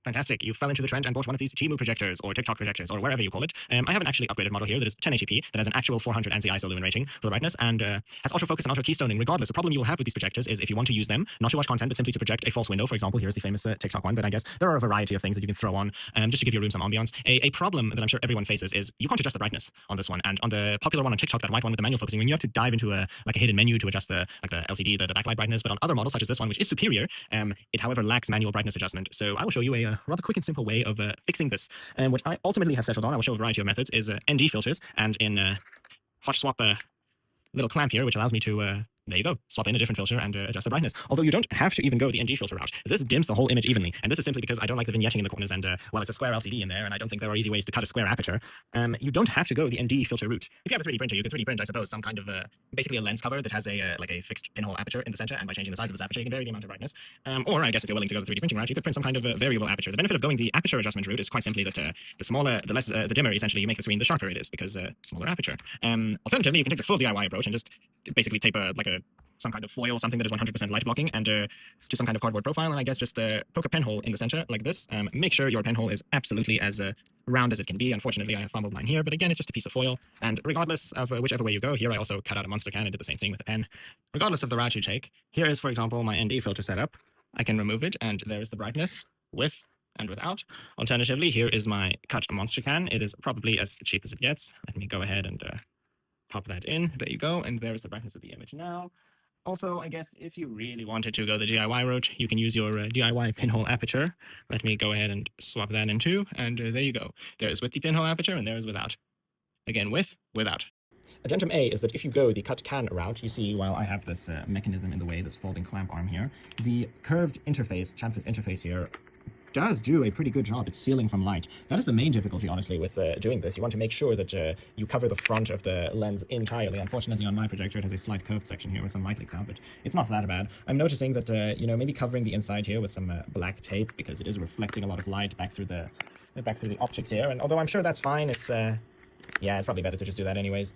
Fantastic. You fell into the trend and bought one of these Temu projectors or TikTok projectors or wherever you call it. I have an actually upgraded model here that is 1080p that has an actual 400 ANSI ISO lumen rating for the brightness and has autofocus and auto keystoning. Regardless, the problem you will have with these projectors is if you want to use them, not to watch content, but simply to project a false window. For example, here's the famous TikTok one, but I guess there are a variety of things that you can throw on just to give your room some ambiance. A problem that I'm sure everyone faces is you can't adjust the brightness on this one. And on the popular one on TikTok, that white one with the manual focusing, when you have to dive into a hidden menu to adjust the LCD, the backlight brightness. But on other models such as this one, which is superior, it however lacks manual brightness adjustment. So I will show you a rather quick and simple way of fixing this. And what I ultimately have settled on, I will show a variety of methods, is ND filters and in hot swap little clamp here, which allows me to, there you go, swap in a different filter and adjust the brightness. Although you don't have to even go the ND filter route. This dims the whole image evenly. And this is simply because I don't like the vignetting in the corners and, well, it's a square LCD in there, and I don't think there are easy ways to cut a square aperture. You don't have to go the ND filter route. If you have a 3D printer, you can 3D print, I suppose, some kind of, basically a lens cover that has a fixed pinhole aperture in the center, and by changing the size of this aperture, you can vary the amount of brightness. Or I guess if you're willing to go the 3D printing route, you could print some kind of a variable aperture. The benefit of going the aperture adjustment route is quite simply that the smaller, the less, the dimmer essentially you make the screen, the sharper it is, because smaller aperture. Alternatively, you can take the full DIY approach and just basically tape some kind of foil, something that is 100% light blocking, and to some kind of cardboard profile, and I guess just poke a pinhole in the center like this. Make sure your pinhole is absolutely as round as it can be. Unfortunately, I have fumbled mine here, but again, it's just a piece of foil, and regardless of whichever way you go, here I also cut out a monster can and did the same thing with a pen. Regardless of the route you take, here is, for example, my ND filter setup. I can remove it, and there's the brightness with and without. Alternatively, here is my cut monster can. It is probably as cheap as it gets. Let me go ahead and pop that in. There you go, and there's the brightness of the image now. Also, I guess if you really wanted to go the DIY route, you can use your DIY pinhole aperture. Let me go ahead and swap that in too, and there you go. There is with the pinhole aperture, and there is without. Again, with, without. Addendum A is that if you go the cut can route, you see, while I have this mechanism in the way, this folding clamp arm here, the curved interface, chamfered interface here, does do a pretty good job at sealing from light. That is the main difficulty, honestly, with doing this. You want to make sure that you cover the front of the lens entirely. Unfortunately, on my projector, it has a slight curved section here where some light leaks out, but it's not that bad. I'm noticing that, maybe covering the inside here with some black tape, because it is reflecting a lot of light back through the optics here. And although I'm sure that's fine, it's, yeah, it's probably better to just do that anyways.